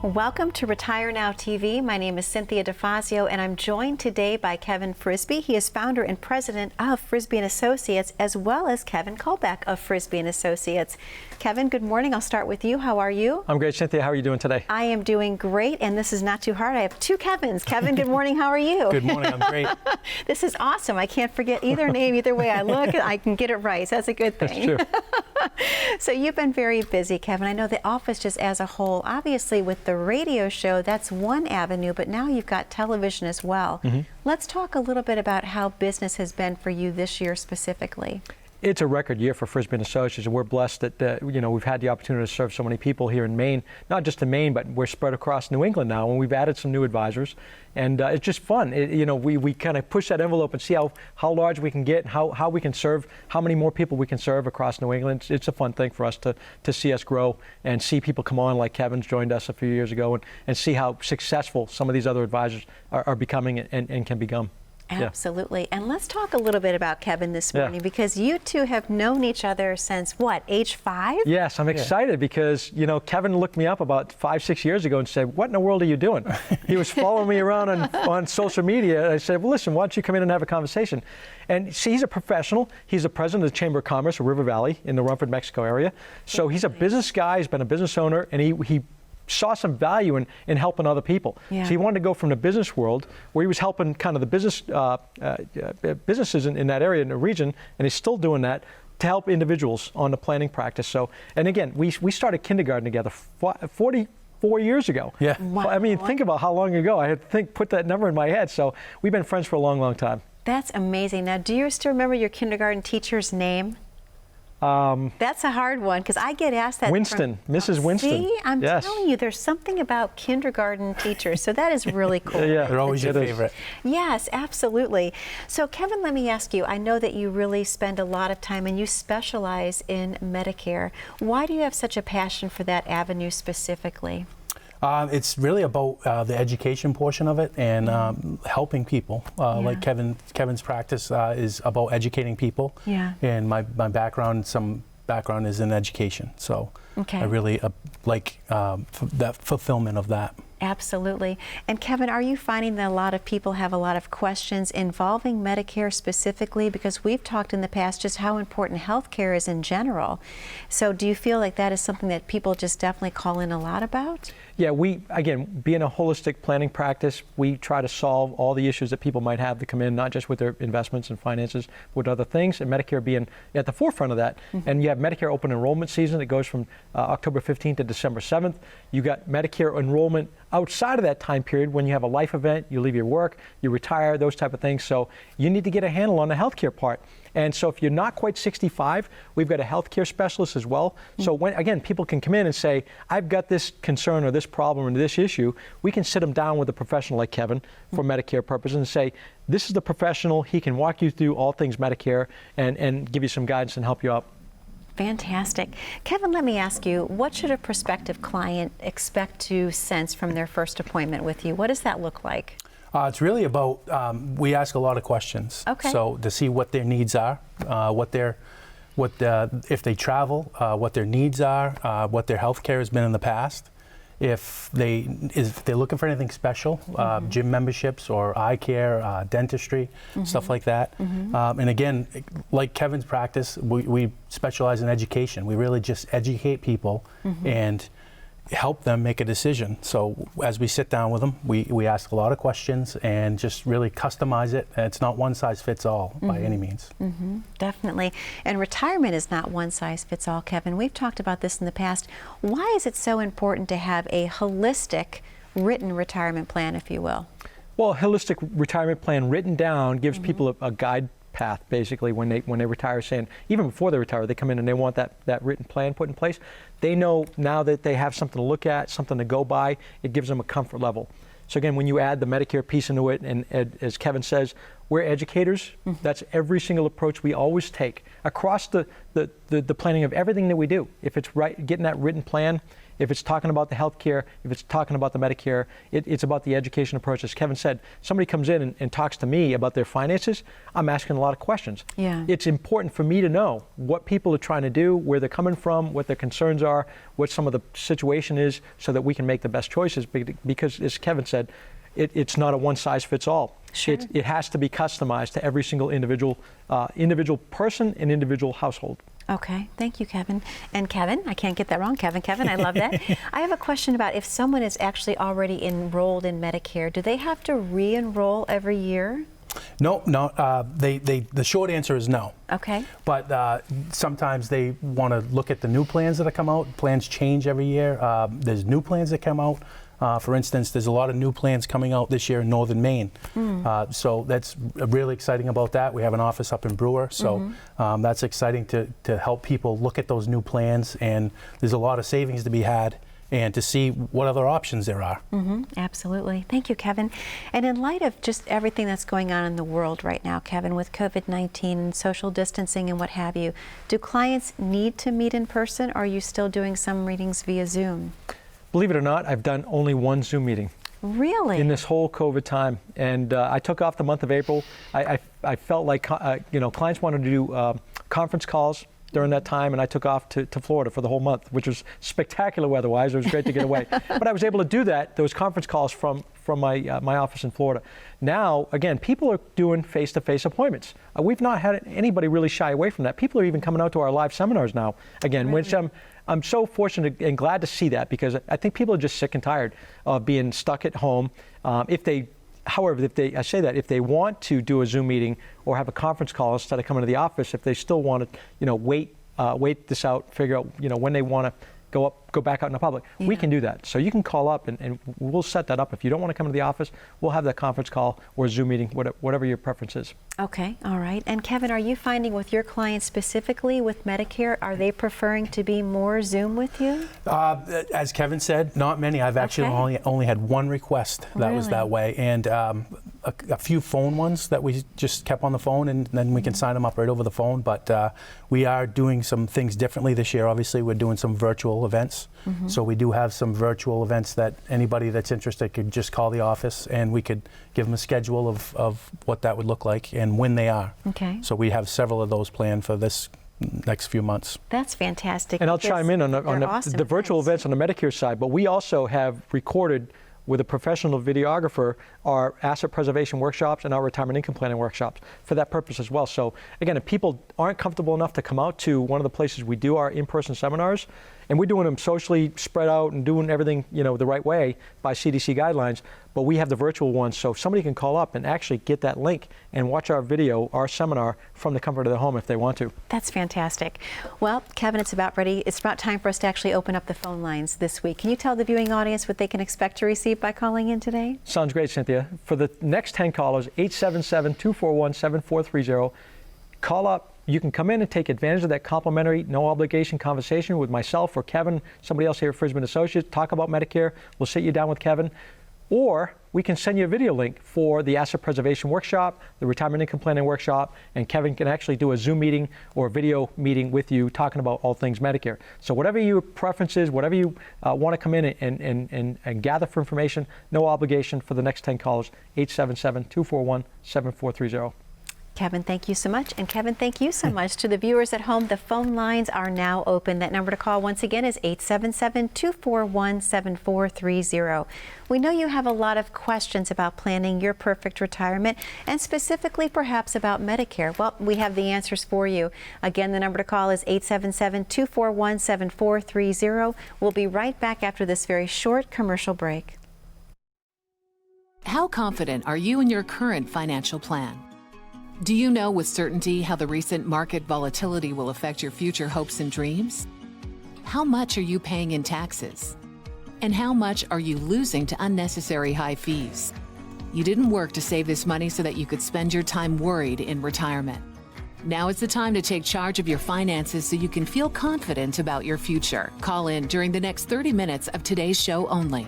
Welcome to Retire Now TV. My name is Cynthia DeFazio, and I'm joined today by Kevin Frisbie. He is founder and president of Frisbie and Associates, as well as Kevin Kolbeck of Frisbie and Associates. Kevin, good morning. I'll start with you. How are you? I'm great, Cynthia. How are you doing today? I am doing great, and this is not too hard. I have two Kevins. Kevin, good morning. How are you? Good morning. I'm great. This is awesome. I can't forget either name. Either way I look, I can get it right. So that's a good thing. That's true. So you've been very busy, Kevin. I know the office just as a whole, obviously with the radio show, that's one avenue, but now you've got television as well. Let's talk a little bit about how business has been for you this year specifically. It's a record year for Frisbie and Associates, and we're blessed that we've had the opportunity to serve so many people here in Maine. Not just in Maine, but we're spread across New England now, and we've added some new advisors. And it's just fun. We kind of push that envelope and see how large we can get, how we can serve, how many more people we can serve across New England. It's a fun thing for us to see us grow and see people come on, like Kevin's joined us a few years ago, and see how successful some of these other advisors are becoming and can become. Absolutely. And let's talk a little bit about Kevin this morning, because you two have known each other since, what, age 5? Yes, I'm excited because, Kevin looked me up about 5-6 years ago and said, "What in the world are you doing?" He was following me around on social media. And I said, "Well, listen, why don't you come in and have a conversation?" And see, he's a professional. He's the president of the Chamber of Commerce of River Valley in the Rumford, Mexico area. So he's a business guy. He's been a business owner, and he saw some value in helping other people. So he wanted to go from the business world, where he was helping kind of the businesses in that area, in the region, and he's still doing that, to help individuals on the planning practice. So, and again, we started kindergarten together 44 years ago. Yeah. Wow. I mean, think about how long ago. I had to put that number in my head. So we've been friends for a long, long time. That's amazing. Now, do you still remember your kindergarten teacher's name? That's a hard one, because I get asked that. Winston, Mrs. Winston. See, I'm Yes. telling you, there's something about kindergarten teachers, so that is really cool. Yeah, They're always your favorite. Yes, absolutely. So Kevin, let me ask you, I know that you really spend a lot of time and you specialize in Medicare. Why do you have such a passion for that avenue specifically? It's really about the education portion of it and helping people. Like Kevin's practice is about educating people. Yeah. And my background, some background is in education. So I really like that fulfillment of that. Absolutely. And Kevin, are you finding that a lot of people have a lot of questions involving Medicare specifically? Because we've talked in the past just how important health care is in general. So do you feel like that is something that people just definitely call in a lot about? Yeah, again, being a holistic planning practice, we try to solve all the issues that people might have to come in, not just with their investments and finances, but with other things, and Medicare being at the forefront of that. And you have Medicare open enrollment season that goes from October 15th to December 7th. You got Medicare enrollment outside of that time period when you have a life event, you leave your work, you retire, those type of things. So you need to get a handle on the healthcare part. And so if you're not quite 65, we've got a healthcare specialist as well. So when, again, people can come in and say, "I've got this concern or this problem or this issue," we can sit them down with a professional like Kevin for Medicare purposes and say, "This is the professional. He can walk you through all things Medicare and give you some guidance and help you out." Fantastic. Kevin, let me ask you, what should a prospective client expect to sense from their first appointment with you? What does that look like? It's really about, we ask a lot of questions. Okay. So to see what their needs are, if they travel, what their needs are, what their health care has been in the past. If they're looking for anything special, gym memberships or eye care, dentistry, stuff like that. And again, like Kevin's practice, we specialize in education. We really just educate people and help them make a decision. So as we sit down with them, we ask a lot of questions and just really customize it. And it's not one size fits all by any means. Definitely. And retirement is not one size fits all, Kevin. We've talked about this in the past. Why is it so important to have a holistic written retirement plan, if you will? Well, a holistic retirement plan written down gives people a guide path, basically, when they retire, saying, even before they retire, they come in and they want that written plan put in place. They know now that they have something to look at, something to go by. It gives them a comfort level. So again, when you add the Medicare piece into it, and as Kevin says, we're educators. That's every single approach we always take across the planning of everything that we do. If it's right, getting that written plan, if it's talking about the health care, if it's talking about the Medicare, it's about the education approach. As Kevin said, somebody comes in and talks to me about their finances, I'm asking a lot of questions. Yeah. It's important for me to know what people are trying to do, where they're coming from, what their concerns are, what some of the situation is, so that we can make the best choices. Because, as Kevin said, it's not a one-size-fits-all. Sure. It has to be customized to every single individual person and individual household. Okay, thank you, Kevin. And Kevin, I can't get that wrong. Kevin, I love that. I have a question about if someone is actually already enrolled in Medicare, do they have to re-enroll every year? No. The short answer is no. Okay. But sometimes they want to look at the new plans that have come out. Plans change every year. There's new plans that come out. For instance, there's a lot of new plans coming out this year in Northern Maine. So that's really exciting about that. We have an office up in Brewer, so that's exciting to help people look at those new plans, and there's a lot of savings to be had and to see what other options there are. Absolutely. Thank you, Kevin. And in light of just everything that's going on in the world right now, Kevin, with COVID-19 and social distancing and what have you, do clients need to meet in person, or are you still doing some readings via Zoom? Believe it or not, I've done only one Zoom meeting. Really? In this whole COVID time. And I took off the month of April. I felt like, clients wanted to do conference calls during that time, and I took off to Florida for the whole month, which was spectacular weather-wise. It was great to get away. But I was able to do those conference calls from my office in Florida. Now, again, people are doing face-to-face appointments. We've not had anybody really shy away from that. People are even coming out to our live seminars now, again, Really? which I'm so fortunate and glad to see that, because I think people are just sick and tired of being stuck at home. If they want to do a Zoom meeting or have a conference call instead of coming to the office, if they still want to, wait this out, figure out, when they want to go back out in the public, we can do that. So you can call up and we'll set that up. If you don't want to come to the office, we'll have that conference call or Zoom meeting, whatever your preference is. Okay, all right. And Kevin, are you finding with your clients specifically with Medicare, are they preferring to be more Zoom with you? As Kevin said, not many. I've actually only had one request that was that way, and a few phone ones that we just kept on the phone, and then we can sign them up right over the phone. But we are doing some things differently this year. Obviously, we're doing some virtual events. So we do have some virtual events that anybody that's interested could just call the office, and we could give them a schedule of what that would look like and when they are. Okay. So we have several of those planned for this next few months. That's fantastic. And I'll chime in on the virtual events on the Medicare side, but we also have recorded with a professional videographer our asset preservation workshops and our retirement income planning workshops for that purpose as well. So again, if people aren't comfortable enough to come out to one of the places we do our in-person seminars, and we're doing them socially spread out and doing everything the right way by CDC guidelines, but we have the virtual ones, so somebody can call up and actually get that link and watch our video, our seminar, from the comfort of their home if they want to. That's fantastic. Well, Kevin, it's about time for us to actually open up the phone lines this week. Can you tell the viewing audience what they can expect to receive by calling in today? Sounds great, Cynthia. For the next 10 callers, 877-241-7430, call up. You can come in and take advantage of that complimentary, no obligation conversation with myself or Kevin, somebody else here at Frisbie & Associates, talk about Medicare. We'll sit you down with Kevin. Or we can send you a video link for the asset preservation workshop, the retirement income planning workshop, and Kevin can actually do a Zoom meeting or a video meeting with you talking about all things Medicare. So whatever your preference is, whatever you want to come in and gather for information, no obligation. For the next 10 callers, 877-241-7430. Kevin, thank you so much. And Kevin, thank you so much. To the viewers at home, the phone lines are now open. That number to call once again is 877-241-7430. We know you have a lot of questions about planning your perfect retirement, and specifically perhaps about Medicare. Well, we have the answers for you. Again, the number to call is 877-241-7430. We'll be right back after this very short commercial break. How confident are you in your current financial plan? Do you know with certainty how the recent market volatility will affect your future hopes and dreams? How much are you paying in taxes? And how much are you losing to unnecessary high fees? You didn't work to save this money so that you could spend your time worried in retirement. Now is the time to take charge of your finances so you can feel confident about your future. Call in during the next 30 minutes of today's show only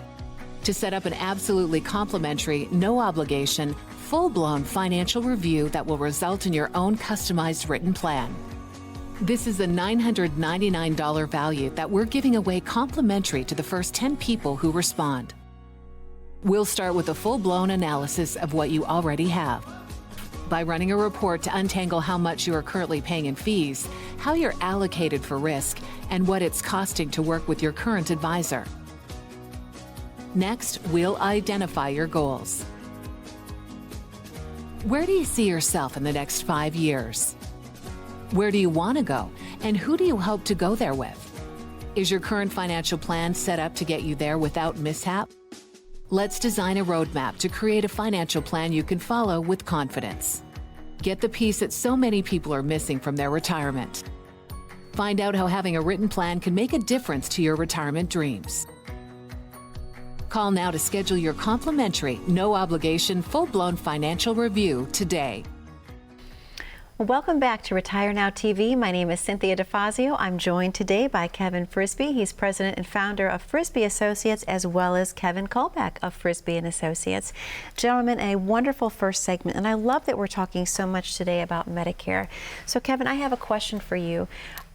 to set up an absolutely complimentary, no obligation, full-blown financial review that will result in your own customized written plan. This is a $999 value that we're giving away complimentary to the first 10 people who respond. We'll start with a full-blown analysis of what you already have. By running a report to untangle how much you are currently paying in fees, how you're allocated for risk, and what it's costing to work with your current advisor. Next, we'll identify your goals. Where do you see yourself in the next 5 years? Where do you want to go, and who do you hope to go there with? Is your current financial plan set up to get you there without mishap? Let's design a roadmap to create a financial plan you can follow with confidence. Get the piece that so many people are missing from their retirement. Find out how having a written plan can make a difference to your retirement dreams. Call now to schedule your complimentary, no-obligation, full-blown financial review today. Welcome back to Retire Now TV. My name is Cynthia DeFazio. I'm joined today by Kevin Frisbie. He's president and founder of Frisbie Associates, as well as Kevin Kolbeck of Frisbie and Associates. Gentlemen, a wonderful first segment, and I love that we're talking so much today about Medicare. So Kevin, I have a question for you.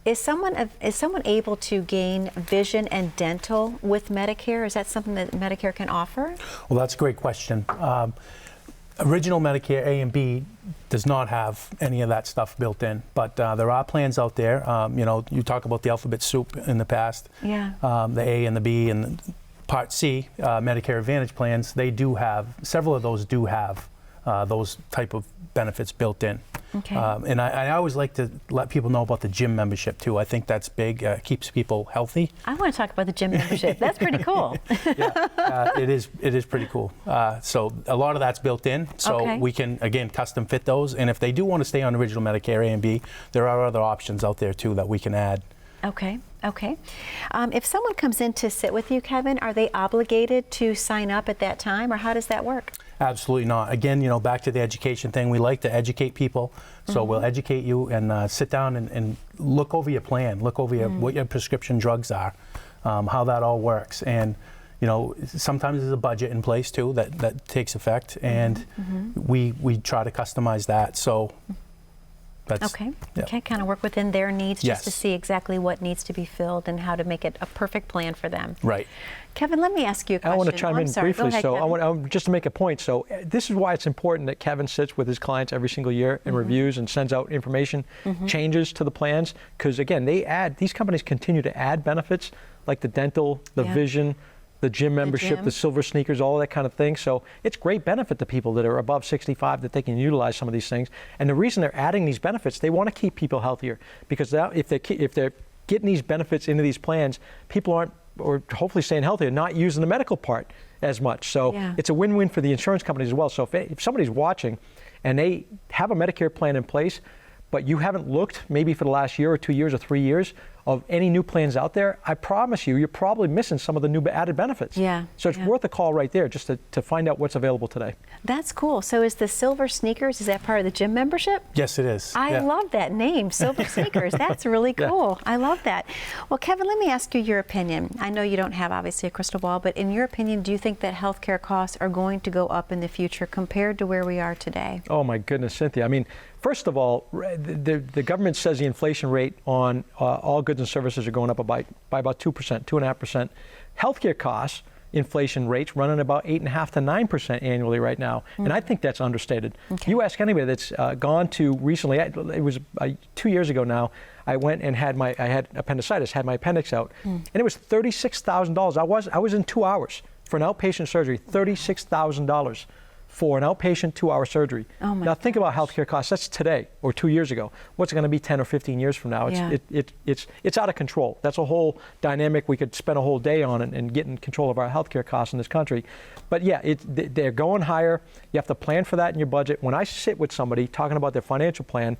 Is someone able to gain vision and dental with Medicare? Is that something that Medicare can offer? Well, that's a great question. Original Medicare A and B does not have any of that stuff built in, but there are plans out there. You know, you talk about the alphabet soup in the past. Yeah. The A and the B and Part C, Medicare Advantage plans, they do have, several of those do have those type of benefits built in. Okay. And I always like to let people know about the gym membership too. I think that's big, keeps people healthy. I want to talk about the gym membership. That's pretty cool. Yeah, it is pretty cool. So a lot of that's built in, so we can, again, custom fit those. And if they do want to stay on original Medicare A and B, there are other options out there too that we can add. Okay. Okay. If someone comes in to sit with you, Kevin, are they obligated to sign up at that time, or how does that work? Absolutely not. Again, you know, back to the education thing, we like to educate people. So we'll educate you and sit down and look over your plan, look over what your prescription drugs are, how that all works. And, you know, sometimes there's a budget in place too that takes effect, and we try to customize that. So that's, okay. Okay, kind of work within their needs just to Yes. see exactly what needs to be filled and how to make it a perfect plan for them. right. Kevin, let me ask you a question. I want to chime I'm in sorry. Go briefly. ahead, So Kevin. just to make a point. So this is why it's important that Kevin sits with his clients every single year and reviews and sends out information, changes to the plans. Because again, these companies continue to add benefits like the dental, the vision, the gym membership, the silver sneakers, all that kind of thing. So it's great benefit to people that are above 65 that they can utilize some of these things. And the reason they're adding these benefits, they want to keep people healthier, because now if they're getting these benefits into these plans, people aren't, or hopefully staying healthier, not using the medical part as much. So it's a win-win for the insurance companies as well. So if somebody's watching and they have a Medicare plan in place, but you haven't looked maybe for the last year or 2 years or 3 years of any new plans out there, I promise you, you're probably missing some of the new added benefits. Yeah. So it's worth a call right there just to find out what's available today. That's cool. So is the silver sneakers, is that part of the gym membership? Yes, it is. I love that name, Silver Sneakers. That's really cool. I love that. Well, Kevin, let me ask you your opinion. I know you don't have, obviously, a crystal ball, but in your opinion, do you think that healthcare costs are going to go up in the future compared to where we are today? Oh, my goodness, Cynthia. I mean, first of all, the government says the inflation rate on all goods and services are going up by about 2%, 2.5%. Healthcare costs, inflation rates running about 8.5% to 9% annually right now, and I think that's understated. You ask anybody that's gone to recently, it was 2 years ago now, I went and I had appendicitis, had my appendix out, and it was $36,000. I was in 2 hours for an outpatient surgery, $36,000 for an outpatient 2-hour surgery. Oh my now think about healthcare costs. That's today or 2 years ago. What's it going to be 10 or 15 years from now? It's out of control. That's a whole dynamic we could spend a whole day on and get in control of our healthcare costs in this country. But yeah, they're going higher. You have to plan for that in your budget. When I sit with somebody talking about their financial plan,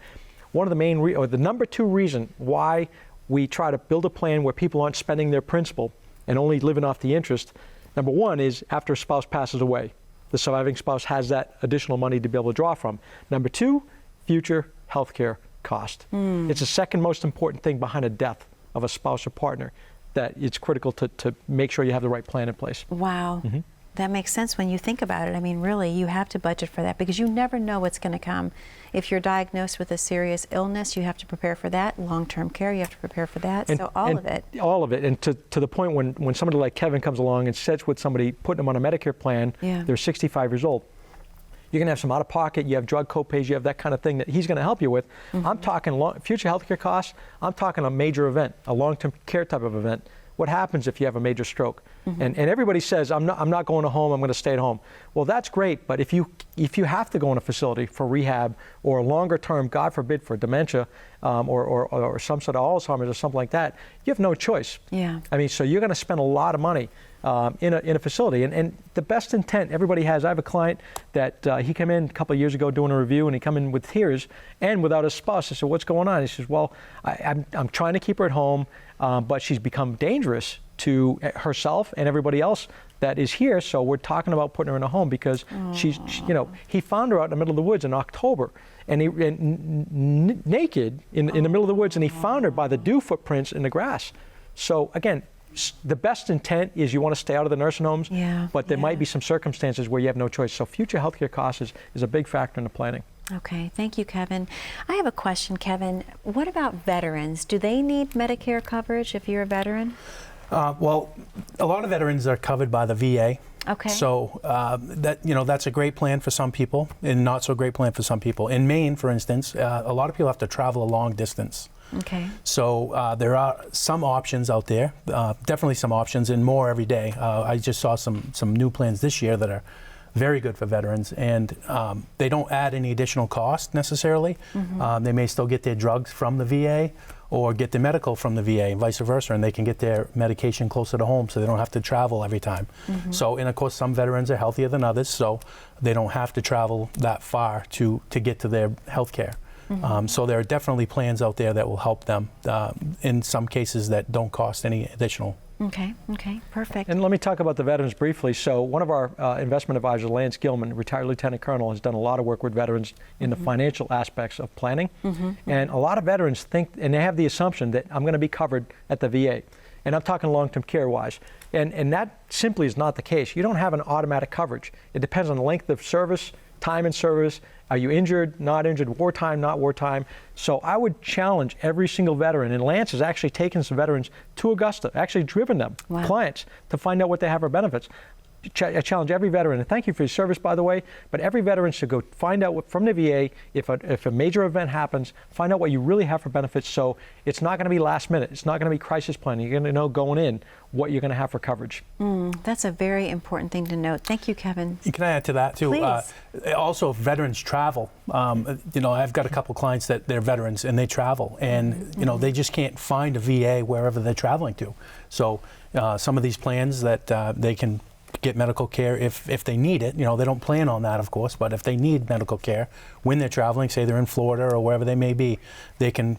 one of the main or the number 2 reason why we try to build a plan where people aren't spending their principal and only living off the interest, number 1 is after a spouse passes away. The surviving spouse has that additional money to be able to draw from. Number 2, future health care cost. It's the second most important thing behind a death of a spouse or partner, that it's critical to make sure you have the right plan in place. Wow. That makes sense when you think about it. I mean, really, you have to budget for that because you never know what's going to come. If you're diagnosed with a serious illness, you have to prepare for that. Long-term care, you have to prepare for that. So all of it. All of it. And to the point when somebody like Kevin comes along and sits with somebody, putting them on a Medicare plan, they're 65 years old. You're going to have some out-of-pocket, you have drug co-pays, you have that kind of thing that he's going to help you with. I'm talking future healthcare costs. I'm talking a major event, a long-term care type of event. What happens if you have a major stroke? And everybody says, I'm not going to home, I'm going to stay at home. Well, that's great, but if you have to go in a facility for rehab or a longer term, God forbid, for dementia or some sort of Alzheimer's or something like that, you have no choice. Yeah. I mean, so you're going to spend a lot of money in a facility. And the best intent everybody has, I have a client that he came in a couple of years ago doing a review, and he come in with tears and without his spouse. I said, what's going on? He says, well, I'm trying to keep her at home, but she's become dangerous to herself and everybody else that is here. So we're talking about putting her in a home because he found her out in the middle of the woods in October, and naked in the middle of the woods, and he found her by the dew footprints in the grass. So again, the best intent is you want to stay out of the nursing homes, but there might be some circumstances where you have no choice. So future healthcare costs is a big factor in the planning. Okay, thank you, Kevin. I have a question, Kevin. What about veterans? Do they need Medicare coverage if you're a veteran? Well, a lot of veterans are covered by the VA. Okay. So that's a great plan for some people and not so great plan for some people. In Maine, for instance, a lot of people have to travel a long distance. Okay. So there are some options out there, definitely some options, and more every day. I just saw some new plans this year that are very good for veterans, and they don't add any additional cost necessarily. They may still get their drugs from the VA or get their medical from the VA and vice versa, and they can get their medication closer to home so they don't have to travel every time. So, and of course, some veterans are healthier than others, so they don't have to travel that far to get to their health care. So there are definitely plans out there that will help them in some cases that don't cost any additional. Okay, perfect. And let me talk about the veterans briefly. So one of our investment advisors, Lance Gilman, retired lieutenant colonel, has done a lot of work with veterans in the financial aspects of planning. And a lot of veterans think, and they have the assumption that I'm going to be covered at the VA. And I'm talking long-term care-wise. And that simply is not the case. You don't have an automatic coverage. It depends on the length of service, time in service. Are you injured, not injured, wartime, not wartime? So I would challenge every single veteran, and Lance has actually taken some veterans to Augusta, actually driven them, clients, to find out what they have for benefits. I challenge every veteran, and thank you for your service, by the way, but every veteran should go find out from the VA, if a major event happens, find out what you really have for benefits, so it's not going to be last minute. It's not going to be crisis planning. You're going to know going in what you're going to have for coverage. That's a very important thing to note. Thank you, Kevin. Can I add to that, too? Please. Also, if veterans travel, I've got a couple clients that they're veterans and they travel, and they just can't find a VA wherever they're traveling to. So some of these plans that they can get medical care if they need it. They don't plan on that, of course, but if they need medical care when they're traveling, say they're in Florida or wherever they may be, they can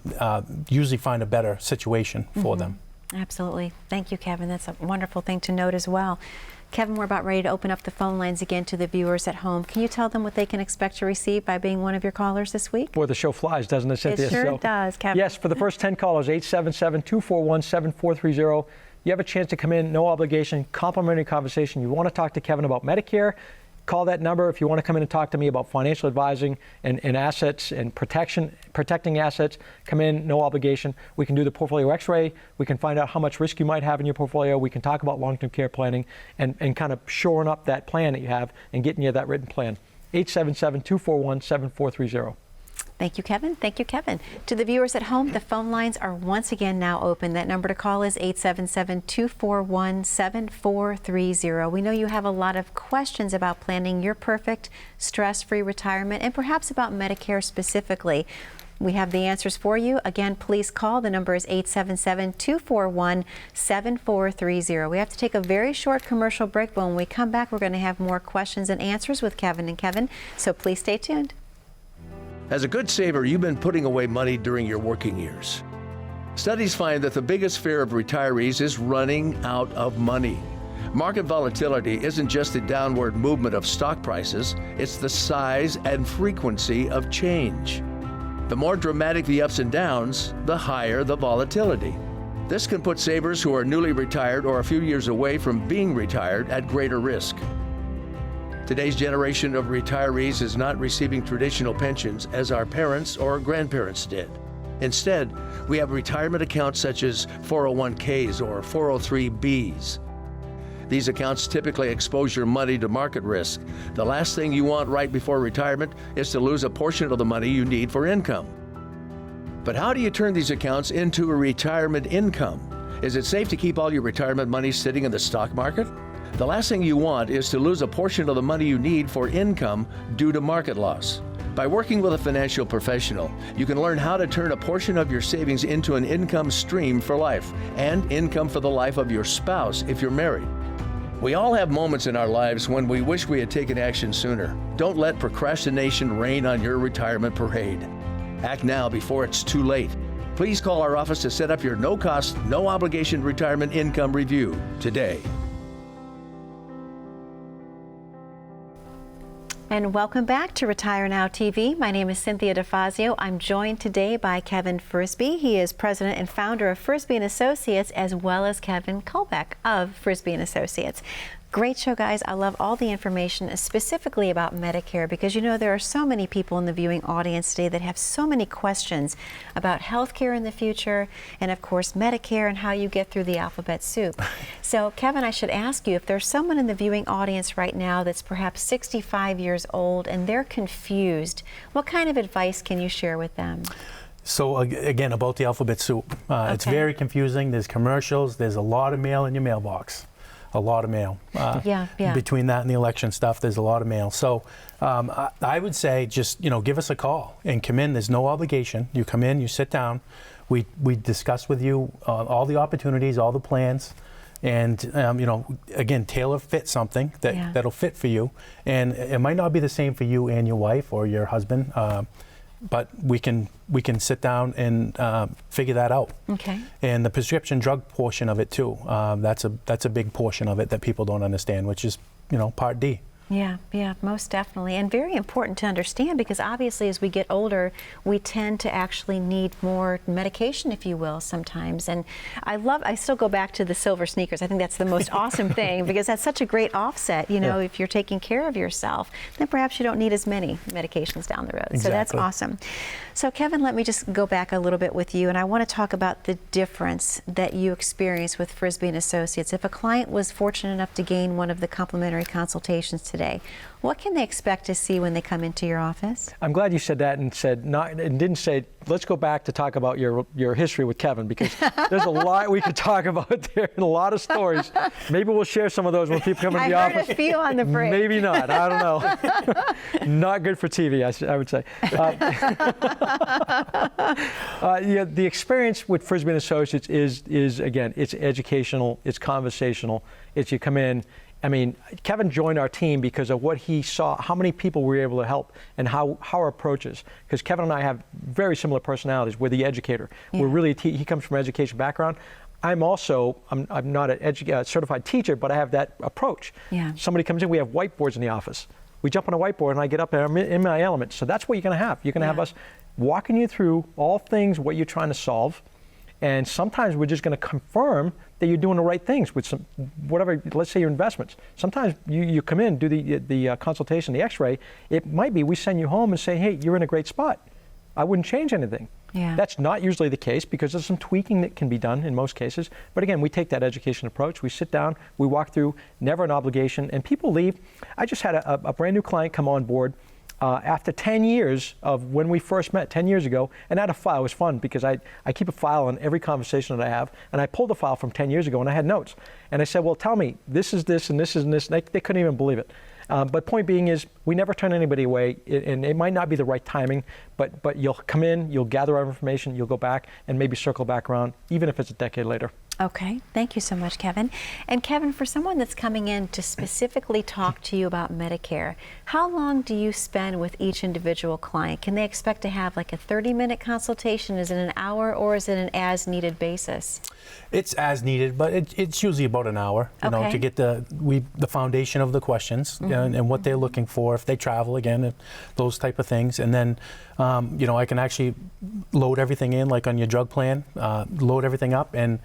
usually find a better situation for them. Absolutely. Thank you, Kevin. That's a wonderful thing to note as well. Kevin, we're about ready to open up the phone lines again to the viewers at home. Can you tell them what they can expect to receive by being one of your callers this week? Boy, the show flies, doesn't it, Cynthia? It sure does, Kevin. Yes, for the first 10 callers, 877-241-7430. You have a chance to come in, no obligation, complimentary conversation. You want to talk to Kevin about Medicare, call that number. If you want to come in and talk to me about financial advising and assets and protecting assets, come in, no obligation. We can do the portfolio x-ray. We can find out how much risk you might have in your portfolio. We can talk about long-term care planning and kind of shoring up that plan that you have and getting you that written plan. 877-241-7430. Thank you, Kevin. Thank you, Kevin. To the viewers at home, the phone lines are once again now open. That number to call is 877-241-7430. We know you have a lot of questions about planning your perfect stress-free retirement and perhaps about Medicare specifically. We have the answers for you. Again, please call. The number is 877-241-7430. We have to take a very short commercial break, but when we come back, we're going to have more questions and answers with Kevin and Kevin, so please stay tuned. As a good saver, you've been putting away money during your working years. Studies find that the biggest fear of retirees is running out of money. Market volatility isn't just the downward movement of stock prices, it's the size and frequency of change. The more dramatic the ups and downs, the higher the volatility. This can put savers who are newly retired or a few years away from being retired at greater risk. Today's generation of retirees is not receiving traditional pensions as our parents or grandparents did. Instead, we have retirement accounts such as 401ks or 403bs. These accounts typically expose your money to market risk. The last thing you want right before retirement is to lose a portion of the money you need for income. But how do you turn these accounts into a retirement income? Is it safe to keep all your retirement money sitting in the stock market? The last thing you want is to lose a portion of the money you need for income due to market loss. By working with a financial professional, you can learn how to turn a portion of your savings into an income stream for life and income for the life of your spouse if you're married. We all have moments in our lives when we wish we had taken action sooner. Don't let procrastination reign on your retirement parade. Act now before it's too late. Please call our office to set up your no-cost, no-obligation retirement income review today. And welcome back to Retire Now TV. My name is Cynthia DeFazio. I'm joined today by Kevin Frisbie. He is president and founder of Frisbie and Associates, as well as Kevin Kolbeck of Frisbie and Associates. Great show, guys. I love all the information specifically about Medicare because, you know, there are so many people in the viewing audience today that have so many questions about health care in the future and, of course, Medicare and how you get through the alphabet soup. So, Kevin, I should ask you, if there's someone in the viewing audience right now that's perhaps 65 years old and they're confused, what kind of advice can you share with them? So again, about the alphabet soup, it's very confusing. There's commercials. There's a lot of mail in your mailbox. A lot of mail. Between that and the election stuff, there's a lot of mail. So I would say just, you know, give us a call and come in. There's no obligation. You come in, you sit down. We discuss with you all the opportunities, all the plans, and you know, again, tailor fit something that'll fit for you. And it might not be the same for you and your wife or your husband. But we can sit down and figure that out. Okay. And the prescription drug portion of it too. That's a big portion of it that people don't understand, which is, you know, Part D. Yeah, most definitely. And very important to understand because obviously as we get older, we tend to actually need more medication, if you will, sometimes. And I still go back to the silver sneakers. I think that's the most awesome thing because that's such a great offset. You know, if you're taking care of yourself, then perhaps you don't need as many medications down the road. Exactly. So that's awesome. So Kevin, let me just go back a little bit with you, and I want to talk about the difference that you experience with Frisbie and Associates. If a client was fortunate enough to gain one of the complimentary consultations today, what can they expect to see when they come into your office? I'm glad you said that and didn't say, let's go back to talk about your history with Kevin, because there's a lot we could talk about there and a lot of stories. Maybe we'll share some of those when people come into the office. I heard a few on the break. Maybe not. I don't know. Not good for TV, I would say. The experience with Frisbie and Associates is again, it's educational, it's conversational. It's you come in. I mean, Kevin joined our team because of what he saw, how many people we were able to help, and how our approach is. Because Kevin and I have very similar personalities. We're the educator. Yeah. We're really he comes from an education background. I'm not a certified teacher, but I have that approach. Yeah. Somebody comes in, we have whiteboards in the office. We jump on a whiteboard and I get up and I'm in my element. So that's what you're going to have. You're going to have us walking you through all things, what you're trying to solve. And sometimes we're just going to confirm that you're doing the right things with some, whatever, let's say your investments. Sometimes you come in, do the consultation, the x-ray. It might be we send you home and say, hey, you're in a great spot. I wouldn't change anything. Yeah. That's not usually the case because there's some tweaking that can be done in most cases. But again, we take that education approach. We sit down, we walk through, never an obligation, and people leave. I just had a brand new client come on board after 10 years of when we first met 10 years ago, and I had a file. It was fun because I keep a file on every conversation that I have, and I pulled a file from 10 years ago and I had notes. And I said, well, tell me, this is this and this is this. And they couldn't even believe it. But point being is, we never turn anybody away, and it might not be the right timing, but you'll come in, you'll gather our information, you'll go back and maybe circle back around, even if it's a decade later. Okay, thank you so much, Kevin. And Kevin, for someone that's coming in to specifically talk to you about Medicare, how long do you spend with each individual client? Can they expect to have like a 30-minute consultation? Is it an hour, or is it an as-needed basis? It's as needed, but it's usually about an hour, you know, to get the foundation of the questions and what they're looking for, if they travel again, and those type of things. And then, you know, I can actually load everything in, like on your drug plan, load everything up, and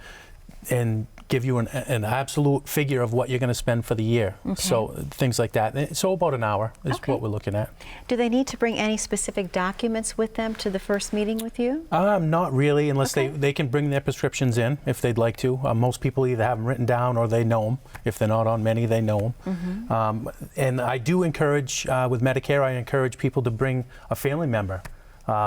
and give you an absolute figure of what you're going to spend for the year. Okay. So things like that. So about an hour is Okay. what we're looking at. Do they need to bring any specific documents with them to the first meeting with you? Not really, unless Okay. they can bring their prescriptions in if they'd like to. Most people either have them written down or they know them. If they're not on many, they know them. And I do encourage, with Medicare, I encourage people to bring a family member.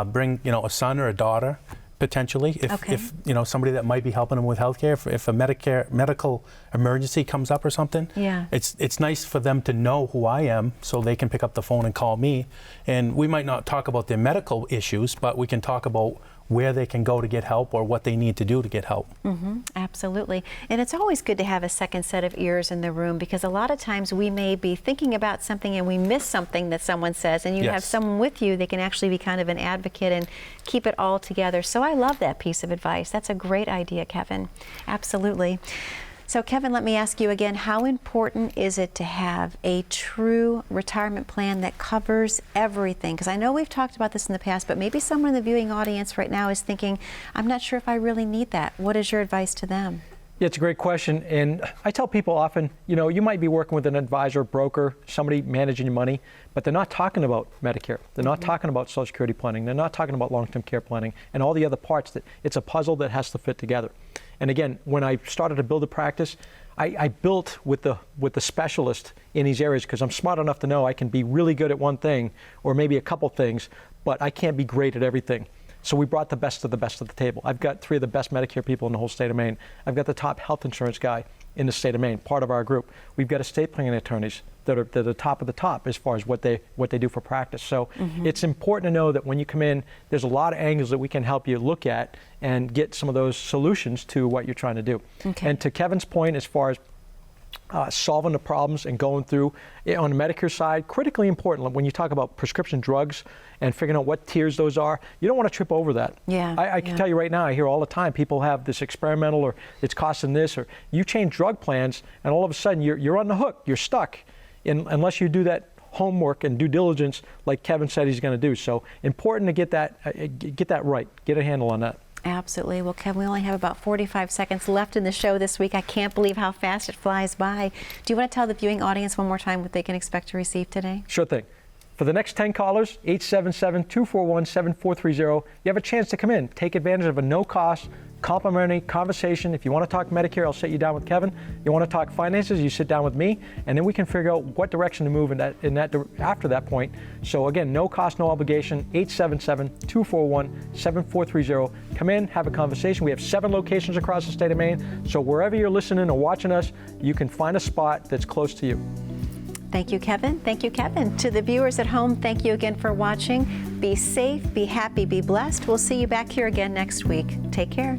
Bring, a son or a daughter, potentially, if somebody that might be helping them with healthcare, if a medical emergency comes up or something. Yeah. It's nice for them to know who I am, so they can pick up the phone and call me. And we might not talk about their medical issues, but we can talk about where they can go to get help or what they need to do to get help. Absolutely. And it's always good to have a second set of ears in the room, because a lot of times we may be thinking about something and we miss something that someone says, and you have Yes. someone with you that can actually be kind of an advocate and keep it all together. So I love that piece of advice. That's a great idea, Kevin. Absolutely. So Kevin, let me ask you again, how important is it to have a true retirement plan that covers everything? Because I know we've talked about this in the past, but maybe someone in the viewing audience right now is thinking, I'm not sure if I really need that. What is your advice to them? Yeah, it's a great question. And I tell people often, you might be working with an advisor, broker, somebody managing your money, but they're not talking about Medicare. They're not talking about Social Security planning. They're not talking about long-term care planning and all the other parts. That it's a puzzle that has to fit together. And again, when I started to build a practice, I built with the specialist in these areas, because I'm smart enough to know I can be really good at one thing or maybe a couple things, but I can't be great at everything. So we brought the best of the table. I've got 3 of the best Medicare people in the whole state of Maine. I've got the top health insurance guy in the state of Maine, part of our group. We've got estate planning attorneys that are the top of the top as far as what they do for practice. So it's important to know that when you come in, there's a lot of angles that we can help you look at and get some of those solutions to what you're trying to do. Okay. And to Kevin's point, as far as solving the problems and going through on the Medicare side, critically important when you talk about prescription drugs and figuring out what tiers those are. You don't want to trip over that. Yeah, I can tell you right now, I hear all the time people have this experimental, or it's costing this, or you change drug plans and all of a sudden you're on the hook, you're stuck unless you do that homework and due diligence like Kevin said he's going to do. So important to get that right, get a handle on that. Absolutely. Well, Kevin, we only have about 45 seconds left in the show this week. I can't believe how fast it flies by. Do you want to tell the viewing audience one more time what they can expect to receive today? Sure thing. For the next 10 callers, 877-241-7430, you have a chance to come in. Take advantage of a no-cost, complimentary conversation. If you want to talk Medicare, I'll sit you down with Kevin. You want to talk finances, you sit down with me, and then we can figure out what direction to move after that point. So again, no cost, no obligation, 877-241-7430. Come in, have a conversation. We have 7 locations across the state of Maine, so wherever you're listening or watching us, you can find a spot that's close to you. Thank you, Kevin. Thank you, Kevin. To the viewers at home, thank you again for watching. Be safe, be happy, be blessed. We'll see you back here again next week. Take care.